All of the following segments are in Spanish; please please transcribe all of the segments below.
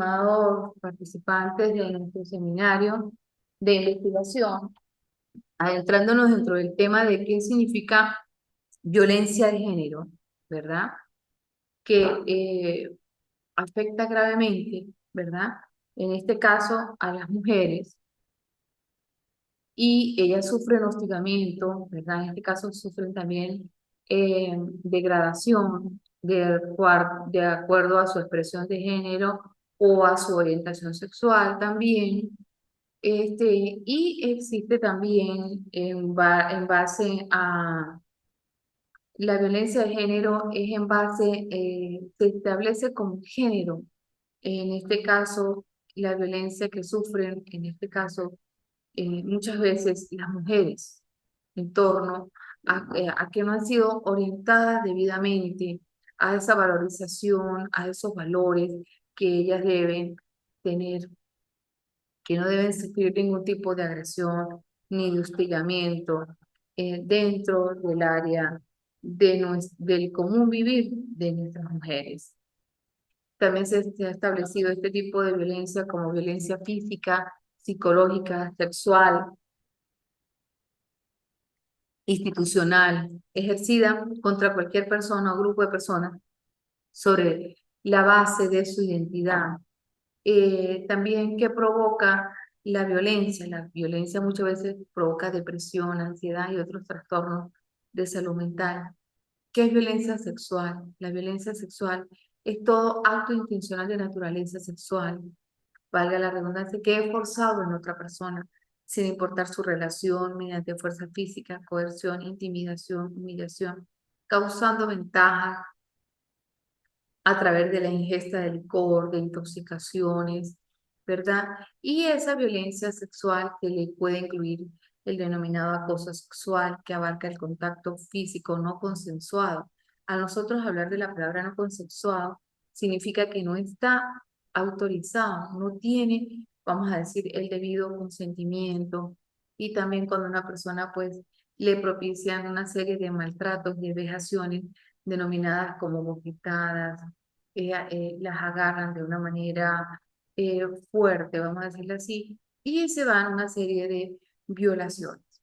estimados participantes de nuestro seminario de investigación, adentrándonos dentro del tema de qué significa violencia de género, ¿verdad? Que afecta gravemente, ¿verdad? En este caso a las mujeres, y ellas sufren hostigamiento, ¿verdad? En este caso sufren también degradación de acuerdo a su expresión de género o a su orientación sexual también. Y existe también en base a la violencia de género, es en base, se establece como género. En este caso, la violencia que sufren, en este caso, muchas veces las mujeres, en torno a que no han sido orientadas debidamente a esa valorización, a esos valores que ellas deben tener, que no deben sufrir ningún tipo de agresión ni de hostigamiento dentro del área del común vivir de nuestras mujeres. También se ha establecido este tipo de violencia como violencia física, psicológica, sexual, institucional, ejercida contra cualquier persona o grupo de personas sobre la base de su identidad. También que provoca la violencia. La violencia muchas veces provoca depresión, ansiedad y otros trastornos de salud mental. ¿Qué es violencia sexual? La violencia sexual es todo acto intencional de naturaleza sexual, valga la redundancia, que es forzado en otra persona, sin importar su relación, mediante fuerza física, coerción, intimidación, humillación, causando ventaja a través de la ingesta de licor, de intoxicaciones, ¿verdad? Y esa violencia sexual que le puede incluir el denominado acoso sexual, que abarca el contacto físico no consensuado. A nosotros hablar de la palabra no consensuado significa que no está autorizado, no tiene, vamos a decir, el debido consentimiento. Y también cuando una persona pues le propician una serie de maltratos y vejaciones denominadas como bofetadas, las agarran de una manera fuerte, vamos a decirlo así, y se dan una serie de violaciones.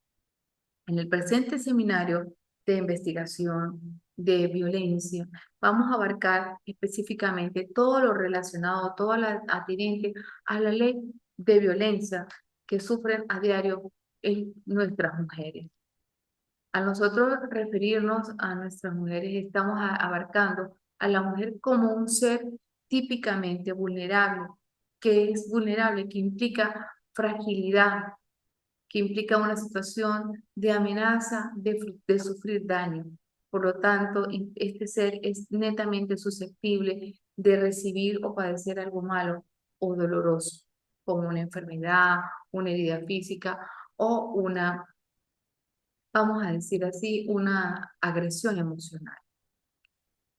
En el presente seminario de investigación de violencia, vamos a abarcar específicamente todo lo relacionado, todo lo atinente a la ley de violencia que sufren a diario nuestras mujeres. A nosotros referirnos a nuestras mujeres, estamos abarcando a la mujer como un ser típicamente vulnerable, que es vulnerable, que implica fragilidad, que implica una situación de amenaza de sufrir daño. Por lo tanto, este ser es netamente susceptible de recibir o padecer algo malo o doloroso, como una enfermedad, una herida física o una, vamos a decir así, una agresión emocional.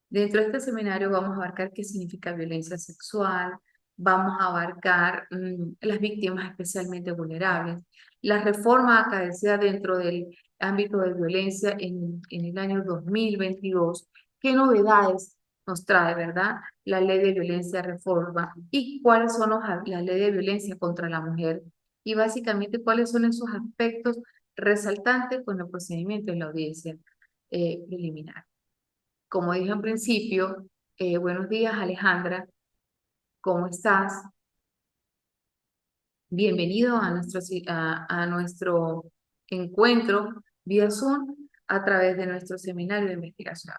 Dentro de este seminario vamos a abarcar qué significa violencia sexual, vamos a abarcar las víctimas especialmente vulnerables, las reformas acaecidas dentro del ámbito de violencia en el año 2022, qué novedades nos trae, ¿verdad? La ley de violencia reforma y cuáles son la ley de violencia contra la mujer y básicamente cuáles son esos aspectos resaltantes con el procedimiento de la audiencia preliminar. Como dije al principio, buenos días Alejandra, ¿cómo estás? Bienvenido a nuestro encuentro vía Zoom a través de nuestro seminario de investigación.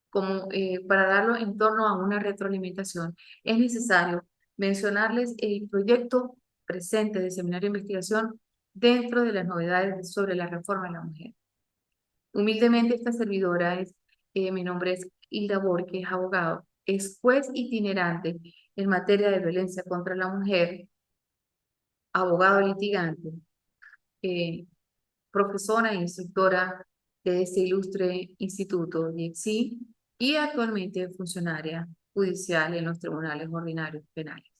Como para darlo en torno a una retroalimentación, es necesario mencionarles el proyecto presente de seminario de investigación dentro de las novedades sobre la reforma de la mujer. Humildemente, esta servidora mi nombre es Hilda Borges, abogado, es juez itinerante en materia de violencia contra la mujer, abogado litigante, eh, profesora e instructora de este ilustre instituto IEXI y actualmente funcionaria judicial en los tribunales ordinarios penales.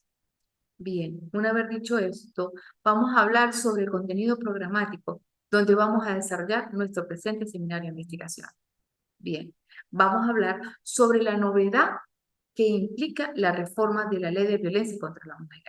Bien, una vez dicho esto, vamos a hablar sobre el contenido programático, donde vamos a desarrollar nuestro presente seminario de investigación. Bien, vamos a hablar sobre la novedad que implica la reforma de la Ley de Violencia contra la Mujer.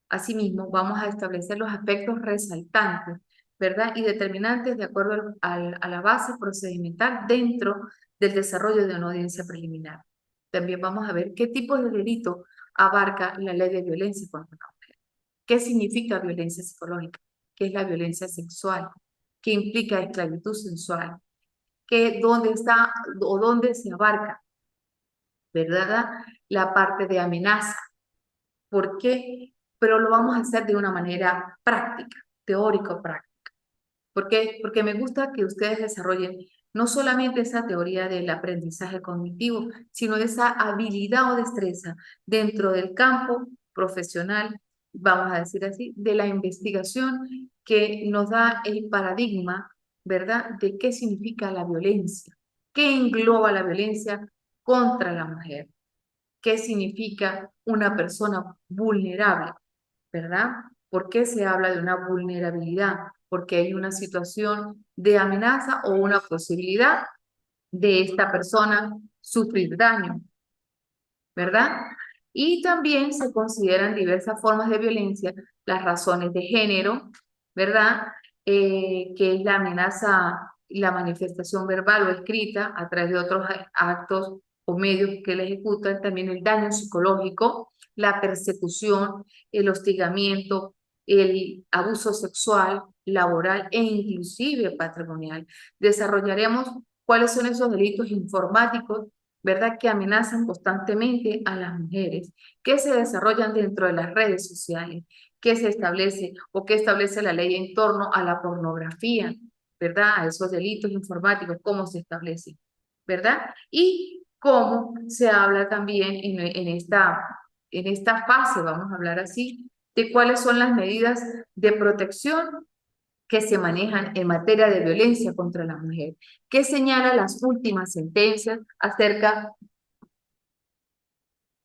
Asimismo, vamos a establecer los aspectos resaltantes, ¿verdad? Y determinantes de acuerdo a la base procedimental dentro del desarrollo de una audiencia preliminar. También vamos a ver qué tipos de delito abarca la Ley de Violencia contra la Mujer. ¿Qué significa violencia psicológica? ¿Qué es la violencia sexual? ¿Qué implica esclavitud sensual? ¿Dónde está o dónde se abarca, verdad? La parte de amenaza. ¿Por qué? Pero lo vamos a hacer de una manera práctica, teórico-práctica. ¿Por qué? Porque me gusta que ustedes desarrollen no solamente esa teoría del aprendizaje cognitivo, sino esa habilidad o destreza dentro del campo profesional, vamos a decir así, de la investigación que nos da el paradigma, ¿verdad?, de qué significa la violencia, qué engloba la violencia contra la mujer, qué significa una persona vulnerable, ¿verdad? ¿Por qué se habla de una vulnerabilidad? Porque hay una situación de amenaza o una posibilidad de esta persona sufrir daño, ¿verdad? Y también se consideran diversas formas de violencia, las razones de género, ¿verdad? Que es la amenaza, la manifestación verbal o escrita a través de otros actos o medios que le ejecutan, también el daño psicológico, la persecución, el hostigamiento, el abuso sexual, laboral e inclusive patrimonial. Desarrollaremos cuáles son esos delitos informáticos, ¿verdad?, que amenazan constantemente a las mujeres, que se desarrollan dentro de las redes sociales, que se establece o que establece la ley en torno a la pornografía, ¿verdad?, a esos delitos informáticos, cómo se establece, ¿verdad? Y cómo se habla también en esta fase, vamos a hablar así, de cuáles son las medidas de protección que se manejan en materia de violencia contra la mujer, que señala las últimas sentencias acerca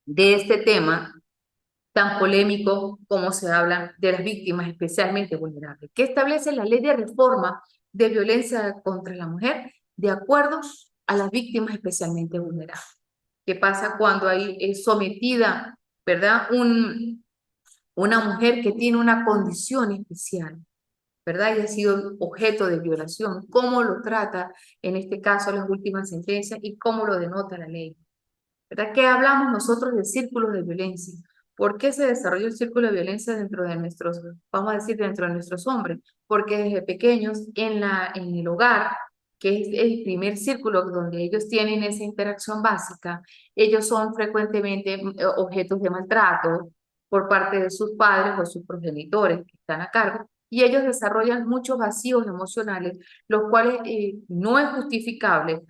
de este tema tan polémico como se habla de las víctimas especialmente vulnerables, que establece la ley de reforma de violencia contra la mujer de acuerdo a las víctimas especialmente vulnerables. ¿Qué pasa cuando hay es sometida, ¿verdad?, una mujer que tiene una condición especial, ¿verdad?, y ha sido objeto de violación? ¿Cómo lo trata en este caso las últimas sentencias y cómo lo denota la ley? ¿Verdad? ¿Qué hablamos nosotros de círculos de violencia? ¿Por qué se desarrolló el círculo de violencia dentro de nuestros, vamos a decir, dentro de nuestros hombres? Porque desde pequeños en el hogar, que es el primer círculo donde ellos tienen esa interacción básica, ellos son frecuentemente objetos de maltrato por parte de sus padres o sus progenitores que están a cargo, y ellos desarrollan muchos vacíos emocionales, los cuales no es justificable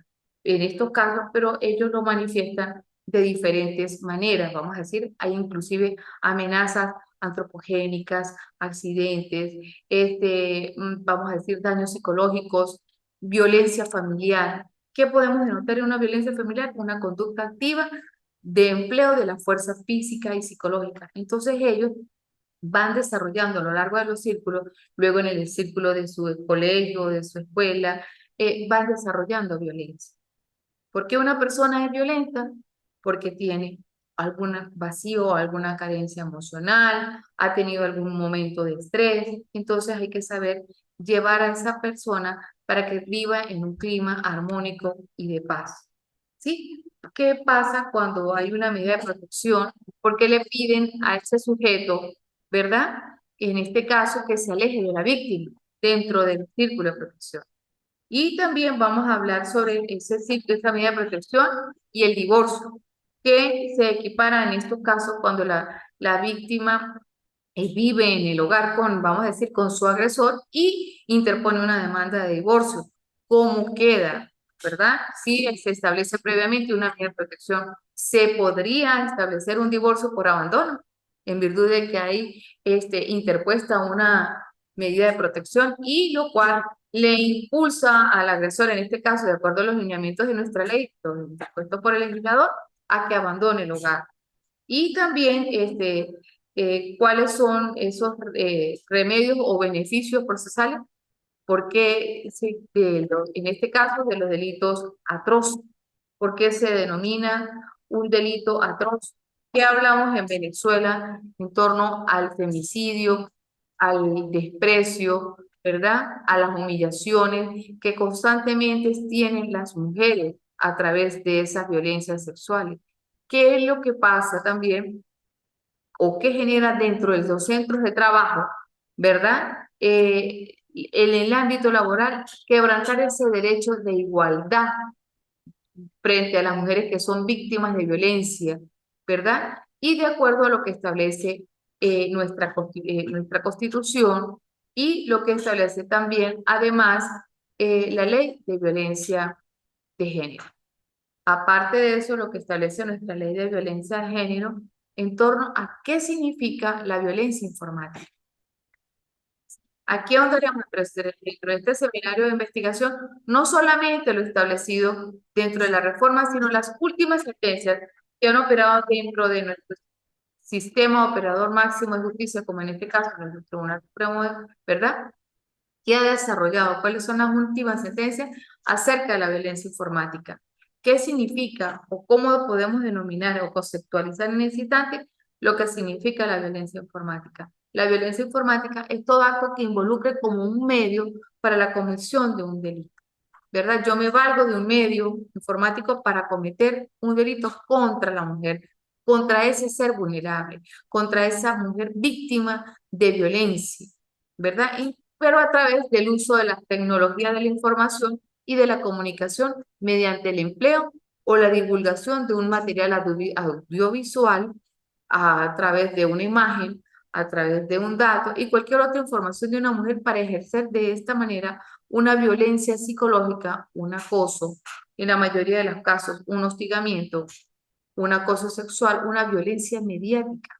en estos casos, pero ellos lo manifiestan de diferentes maneras, vamos a decir, hay inclusive amenazas antropogénicas, accidentes, vamos a decir, daños psicológicos, violencia familiar. ¿Qué podemos denotar en una violencia familiar? Una conducta activa de empleo de la fuerza física y psicológica. Entonces ellos van desarrollando a lo largo de los círculos, luego en el círculo de su colegio, de su escuela, van desarrollando violencia. ¿Por qué una persona es violenta? Porque tiene algún vacío, alguna carencia emocional, ha tenido algún momento de estrés, entonces hay que saber llevar a esa persona para que viva en un clima armónico y de paz. ¿Sí? ¿Qué pasa cuando hay una medida de protección? ¿Por qué le piden a ese sujeto, verdad? En este caso, que se aleje de la víctima dentro del círculo de protección. Y también vamos a hablar sobre esa medida de protección y el divorcio, que se equipara en estos casos cuando la víctima vive en el hogar con, vamos a decir, con su agresor y interpone una demanda de divorcio. ¿Cómo queda? ¿Verdad? Si se establece previamente una medida de protección, se podría establecer un divorcio por abandono, en virtud de que hay interpuesta una medida de protección, y lo cual le impulsa al agresor, en este caso, de acuerdo a los lineamientos de nuestra ley, dispuesto por el legislador, a que abandone el hogar. Y también cuáles son esos remedios o beneficios procesales, porque en este caso de los delitos atroces, ¿por qué se denomina un delito atroz. ¿Qué hablamos en Venezuela en torno al femicidio, al desprecio, ¿verdad? A las humillaciones que constantemente tienen las mujeres a través de esas violencias sexuales? ¿Qué es lo que pasa también o qué genera dentro de los centros de trabajo, ¿verdad? En el ámbito laboral, quebrantar ese derecho de igualdad frente a las mujeres que son víctimas de violencia, ¿verdad? Y de acuerdo a lo que establece nuestra Constitución y lo que establece también, además, la Ley de Violencia de Género. Aparte de eso, lo que establece nuestra Ley de Violencia de Género en torno a qué significa la violencia informática. Aquí ahondaríamos dentro de este seminario de investigación, no solamente lo establecido dentro de la reforma, sino las últimas sentencias que han operado dentro de nuestro sistema operador máximo de justicia, como en este caso nuestro Tribunal Supremo, ¿verdad? Que ha desarrollado, cuáles son las últimas sentencias acerca de la violencia informática. ¿Qué significa o cómo podemos denominar o conceptualizar en ese instante lo que significa la violencia informática? La violencia informática es todo acto que involucre como un medio para la comisión de un delito, ¿verdad? Yo me valgo de un medio informático para cometer un delito contra la mujer, contra ese ser vulnerable, contra esa mujer víctima de violencia, ¿verdad? Pero a través del uso de las tecnologías de la información y de la comunicación mediante el empleo o la divulgación de un material audiovisual a través de una imagen, a través de un dato y cualquier otra información de una mujer para ejercer de esta manera una violencia psicológica, un acoso, en la mayoría de los casos un hostigamiento, un acoso sexual, una violencia mediática.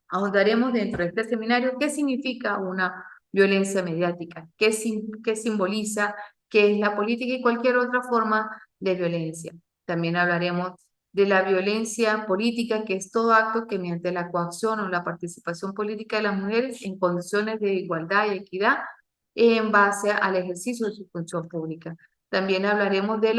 Ahondaremos dentro de este seminario qué significa una violencia mediática, qué simboliza, qué es la política y cualquier otra forma de violencia. También hablaremos de la violencia política, que es todo acto que mediante la coacción o la participación política de las mujeres en condiciones de igualdad y equidad en base al ejercicio de su función pública. También hablaremos de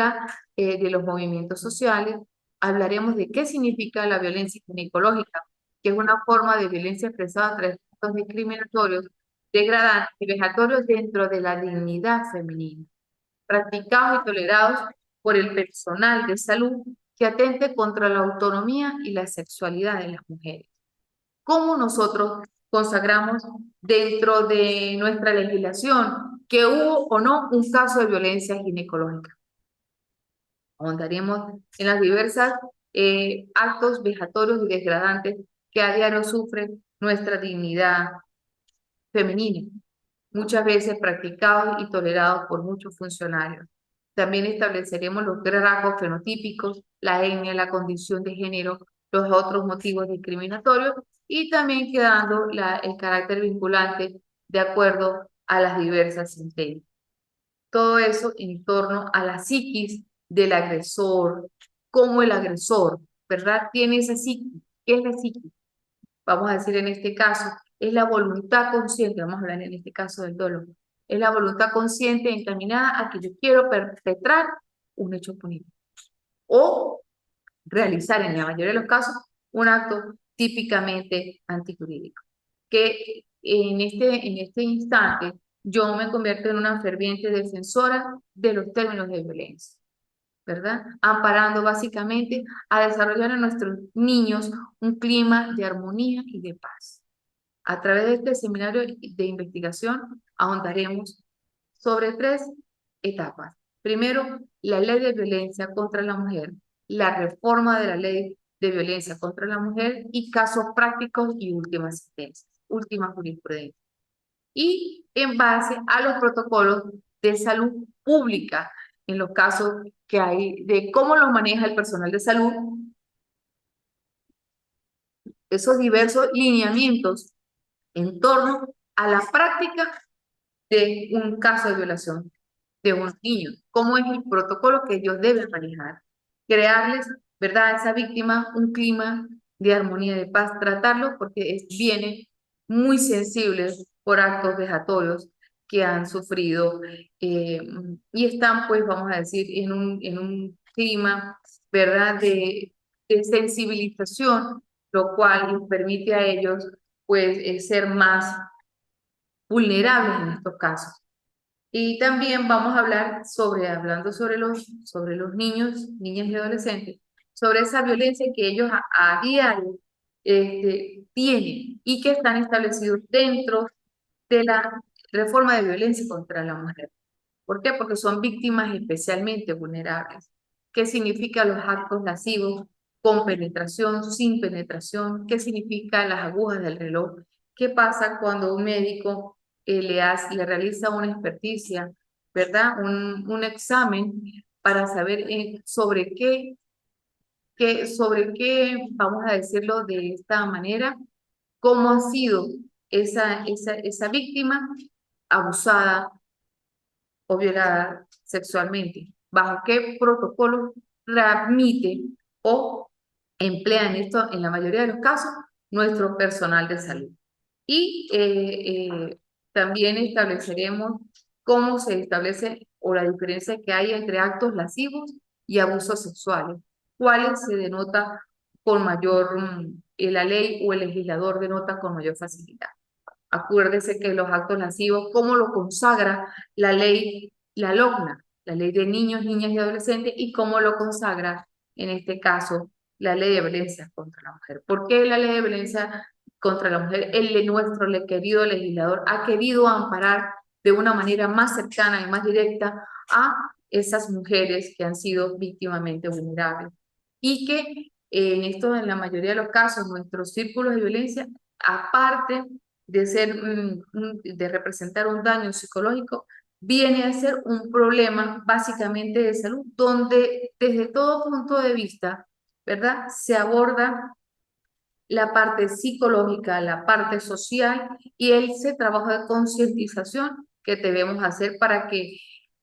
los movimientos sociales, hablaremos de qué significa la violencia ginecológica, que es una forma de violencia expresada a través de actos discriminatorios, degradantes y vejatorios dentro de la dignidad femenina, practicados y tolerados por el personal de salud que atente contra la autonomía y la sexualidad de las mujeres. ¿Cómo nosotros consagramos dentro de nuestra legislación que hubo o no un caso de violencia ginecológica? Ahondaremos en las diversas actos vejatorios y degradantes que a diario sufre nuestra dignidad femenina, muchas veces practicados y tolerados por muchos funcionarios. También estableceremos los rasgos fenotípicos, la etnia, la condición de género, los otros motivos discriminatorios y también quedando el carácter vinculante de acuerdo a las diversas sentencias. Todo eso en torno a la psiquis del agresor, cómo el agresor, ¿verdad? Tiene esa psiquis. ¿Qué es la psiquis? Vamos a decir en este caso, es la voluntad consciente, vamos a hablar en este caso del dolo, es la voluntad consciente encaminada a que yo quiero perpetrar un hecho punible o realizar en la mayoría de los casos un acto típicamente antijurídico. Que en este instante yo me convierto en una ferviente defensora de los términos de violencia, ¿verdad? Amparando básicamente a desarrollar en nuestros niños un clima de armonía y de paz. A través de este seminario de investigación ahondaremos sobre 3 etapas. Primero, la ley de violencia contra la mujer, la reforma de la ley de violencia contra la mujer y casos prácticos y últimas sentencias, última jurisprudencia. Y en base a los protocolos de salud pública, en los casos que hay de cómo los maneja el personal de salud, esos diversos lineamientos en torno a la práctica de un caso de violación de un niño, cómo es el protocolo que ellos deben manejar, crearles, ¿verdad?, a esa víctima un clima de armonía, de paz, tratarlo porque viene muy sensibles por actos vejatorios que han sufrido y están, pues, vamos a decir, en un clima, ¿verdad?, de sensibilización, lo cual les permite a ellos pues ser más vulnerables en estos casos. Y también vamos a hablar hablando sobre los niños, niñas y adolescentes, sobre esa violencia que ellos a diario tienen y que están establecidos dentro de la reforma de violencia contra la mujer. ¿Por qué? Porque son víctimas especialmente vulnerables. ¿Qué significa los actos lascivos con penetración, sin penetración? ¿Qué significa las agujas del reloj? ¿Qué pasa cuando un médico le realiza una experticia, ¿verdad? Un examen para saber sobre qué, vamos a decirlo de esta manera, cómo ha sido esa víctima abusada o violada sexualmente, bajo qué protocolo transmite o emplea en esto, en la mayoría de los casos, nuestro personal de salud. Y también estableceremos cómo se establece o la diferencia que hay entre actos lascivos y abusos sexuales, cuáles se denota con mayor, la ley o el legislador denota con mayor facilidad. Acuérdese que los actos lascivos, ¿cómo lo consagra la ley, la LOGNA, la ley de niños, niñas y adolescentes, y cómo lo consagra, en este caso, la ley de violencia contra la mujer? ¿Por qué la ley de violencia contra la mujer, nuestro querido legislador, ha querido amparar de una manera más cercana y más directa a esas mujeres que han sido víctimamente vulnerables? Y que en la mayoría de los casos, nuestros círculos de violencia, aparte de representar un daño psicológico, viene a ser un problema básicamente de salud, donde desde todo punto de vista, ¿verdad? Se aborda la parte psicológica, la parte social y ese trabajo de concientización que debemos hacer para que,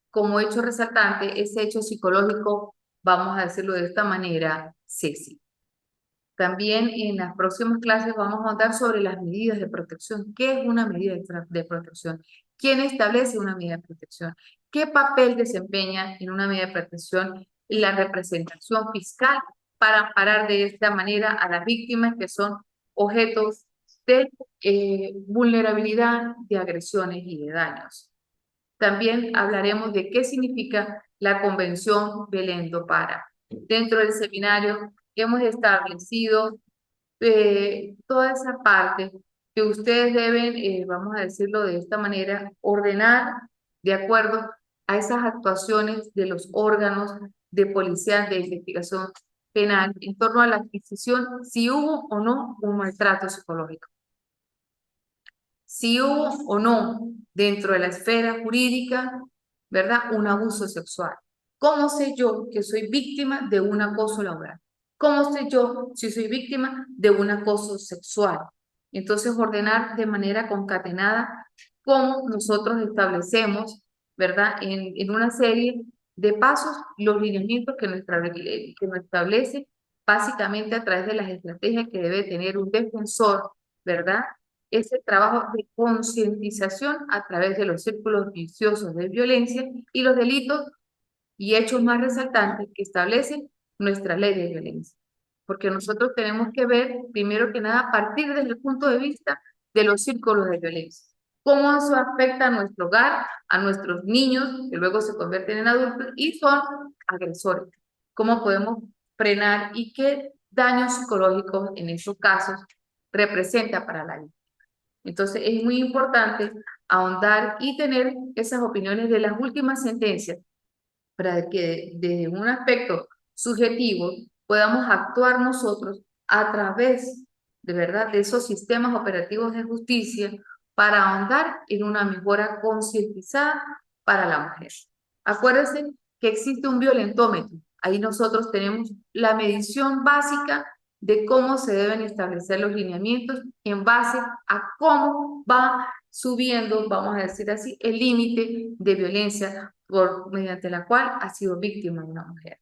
como hecho resaltante, ese hecho psicológico, vamos a decirlo de esta manera, cese. También en las próximas clases vamos a hablar sobre las medidas de protección. ¿Qué es una medida de protección? ¿Quién establece una medida de protección? ¿Qué papel desempeña en una medida de protección la representación fiscal para parar de esta manera a las víctimas que son objetos de vulnerabilidad, de agresiones y de daños? También hablaremos de qué significa la Convención Belén do Pará. Dentro del seminario hemos establecido toda esa parte que ustedes deben, vamos a decirlo de esta manera, ordenar de acuerdo a esas actuaciones de los órganos de policía de investigación penal en torno a la adquisición, si hubo o no un maltrato psicológico, si hubo o no dentro de la esfera jurídica, ¿verdad? Un abuso sexual. ¿Cómo sé yo que soy víctima de un acoso laboral? ¿Cómo sé yo si soy víctima de un acoso sexual? Entonces, ordenar de manera concatenada cómo nosotros establecemos, ¿verdad? En una serie de pasos los lineamientos que nos establece básicamente a través de las estrategias que debe tener un defensor, ¿verdad? Ese trabajo de concientización a través de los círculos viciosos de violencia y los delitos y hechos más resaltantes que establecen nuestra ley de violencia. Porque nosotros tenemos que ver, primero que nada, a partir desde el punto de vista de los círculos de violencia. Cómo eso afecta a nuestro hogar, a nuestros niños, que luego se convierten en adultos y son agresores. Cómo podemos frenar y qué daños psicológicos en esos casos representa para la vida. Entonces es muy importante ahondar y tener esas opiniones de las últimas sentencias para que desde un aspecto subjetivo podamos actuar nosotros a través de verdad de esos sistemas operativos de justicia para ahondar en una mejora concientizada para la mujer. Acuérdense que existe un violentómetro. Ahí nosotros tenemos la medición básica de cómo se deben establecer los lineamientos en base a cómo va subiendo, vamos a decir así, el límite de violencia mediante la cual ha sido víctima una mujer,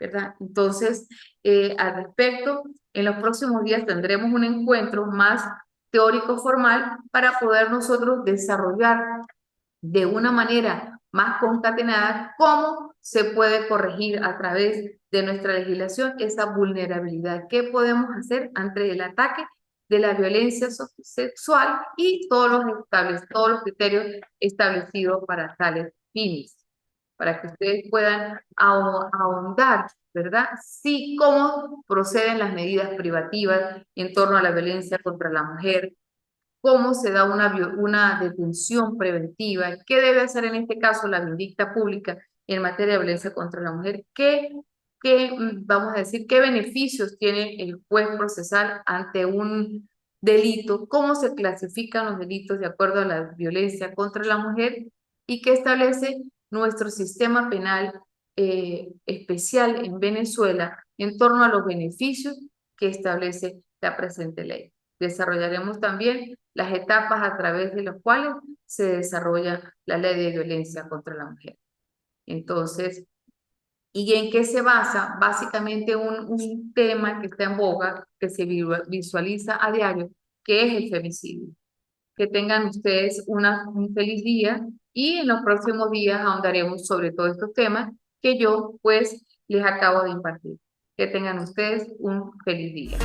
¿verdad? Entonces, al respecto, en los próximos días tendremos un encuentro más teórico formal para poder nosotros desarrollar de una manera más concatenada cómo se puede corregir a través de nuestra legislación esa vulnerabilidad. ¿Qué podemos hacer ante el ataque de la violencia sexual y todos los criterios establecidos para tales fines? Para que ustedes puedan ahondar, ¿verdad? Sí, cómo proceden las medidas privativas en torno a la violencia contra la mujer, cómo se da una detención preventiva, qué debe hacer en este caso la vindicta pública en materia de violencia contra la mujer, vamos a decir, qué beneficios tiene el juez procesal ante un delito, cómo se clasifican los delitos de acuerdo a la violencia contra la mujer y qué establece nuestro sistema penal especial en Venezuela en torno a los beneficios que establece la presente ley. Desarrollaremos también las etapas a través de las cuales se desarrolla la ley de violencia contra la mujer. Entonces, ¿y en qué se basa? Básicamente un tema que está en boga, que se visualiza a diario, que es el femicidio. Que tengan ustedes un feliz día y en los próximos días ahondaremos sobre todos estos temas que yo pues les acabo de impartir. Que tengan ustedes un feliz día.